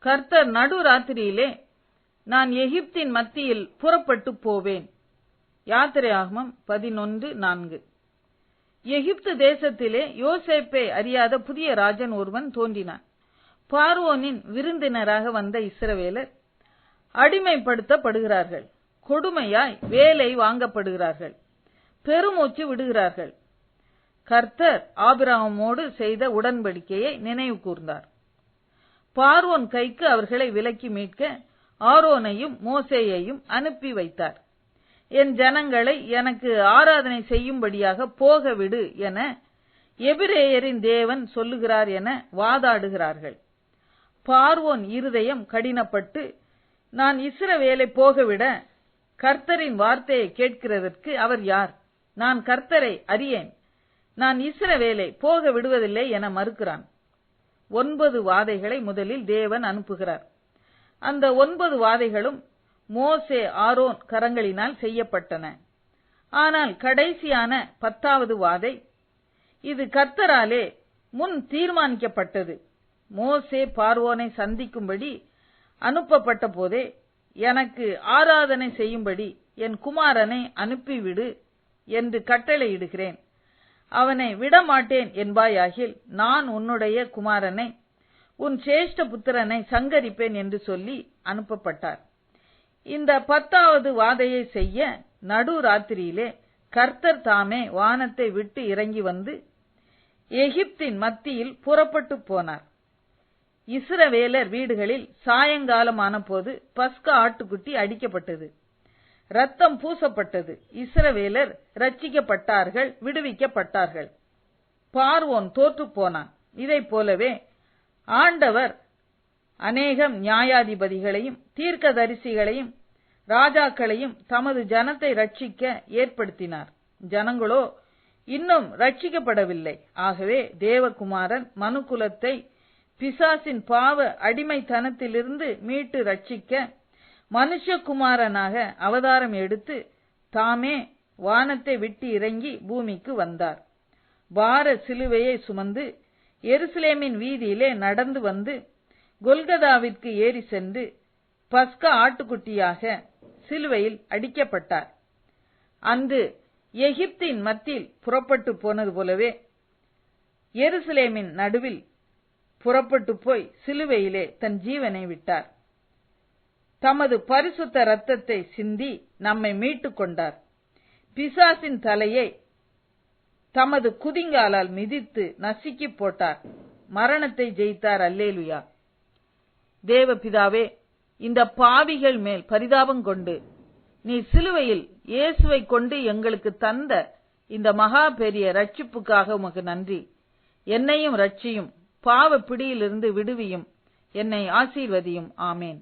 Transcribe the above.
கர்த்தர் நடுராத்திரியிலே நான் எகிப்தின் மத்தியில் புறப்பட்டு போவேன். யாத்திரையாகமம் 11:4. எகிப்து தேசத்திலே யோசேப்பை அறியாத புதிய ராஜன் ஒருவன் தோன்றினான். பார்வோனின் விருந்தினராக வந்த இஸ்ரவேலர் அடிமைப்படுத்தப்படுகிறார்கள். கொடுமையாய் வேலை வாங்கப்படுகிறார்கள். பெருமூச்சு விடுகிறார்கள். கர்த்தர் ஆபிரகாமோடு செய்த உடன்படிக்கையை நினைவு கூர்ந்தார். பார்வோன் கைக்கு அவர்களை விலக்கி மீட்க ஆரோனையும் மோசேயையும் அனுப்பி வைத்தார். என் ஜனங்களை எனக்கு ஆராதனை செய்யும்படியாக போகவிடு என எபிரேயரின் தேவன் சொல்லுகிறார் என வாதாடுகிறார்கள். பார்வோன் இருதயம் கடினப்பட்டு, நான் இஸ்ரவேலை போகவிட கர்த்தரின் வார்த்தையை கேட்கிறதற்கு அவர் யார்? நான் கர்த்தரை அறியேன், நான் இஸ்ரவேலை போக விடுவதில்லை என மறுக்கிறான். 9 வாதைகளை முதலில் தேவன் அனுப்புகிறார். அந்த 9 வாதைகளும் மோசே ஆரோன் கரங்களினால் செய்யப்பட்டன. ஆனால் கடைசியான 10வது வாதை இது கர்த்தராலே முன் தீர்மானிக்கப்பட்டது. மோசே பார்வோனை சந்திக்கும்படி அனுப்பப்பட்ட போதே, எனக்கு ஆராதனை செய்யும்படி என் குமாரனை அனுப்பிவிடு என்று கட்டளையிடுகிறேன், அவனை விடமாட்டேன் என்பாயாகில் நான் உன்னுடைய குமாரனை உன் சேஷ்ட புத்திரனை சங்கரிப்பேன் என்று சொல்லி அனுப்பப்பட்டார். இந்த 10வது வாதையை செய்ய நடுராத்திரியிலே கர்த்தர் தாமே வானத்தை விட்டு இறங்கி வந்து எகிப்தின் மத்தியில் புறப்பட்டு போனார். இஸ்ரவேலர் வீடுகளில் சாயங்காலமான போது பஸ்கா ஆட்டுக்குட்டி அடிக்கப்பட்டது, ரத்தம் பூசப்பட்டது. இஸ்ரவேலர் ரட்சிக்கப்பட்டார்கள், விடுவிக்கப்பட்டார்கள். பார்வோன் தோற்று போனான். இதை போலவே ஆண்டவர் அநேகம் நியாயாதிபதிகளையும் தீர்க்கதரிசிகளையும் ராஜாக்களையும் தமது ஜனத்தை ரட்சிக்க ஏற்படுத்தினார். ஜனங்களோ இன்னும் ரட்சிக்கப்படவில்லை. ஆகவே தேவகுமாரன் மனுக்குலத்தை பிசாசின் பாவ அடிமைத்தனத்திலிருந்து மீட்டு ரட்சிக்க மனுஷகுமாரனாக அவதாரம் எடுத்து தாமே வானத்தை விட்டு இறங்கி பூமிக்கு வந்தார். பார சிலுவையை சுமந்து எருசலேமின் வீதியிலே நடந்து வந்து கொல்கதாவிற்கு ஏறி சென்று பஸ்கா ஆட்டுக்குட்டியாக சிலுவையில் அடிக்கப்பட்டார். அன்று எகிப்தின் மத்தியில் புறப்பட்டு போனது போலவே எருசலேமின் நடுவில் புறப்பட்டு போய் சிலுவையிலே தன் ஜீவனை விட்டார். தமது பரிசுத்த இரத்தத்தை சிந்தி நம்மை மீட்டுக் கொண்டார். பிசாசின் தலையை தமது குதிங்காலால் மிதித்து நசுக்கி போட்டார். மரணத்தை ஜெயித்தார். அல்லேலுயா. தேவபிதாவே, இந்த பாவிகள் மேல் பரிதாபம் கொண்டு நீ சிலுவையில் இயேசுவை கொண்டு எங்களுக்கு தந்த இந்த மகா பெரிய ரட்சிப்புக்காக உமக்கு நன்றி. என்னையும் ரட்சியும், பாவ பிடியிலிருந்து விடுவியும், என்னை ஆசீர்வதியும். ஆமேன்.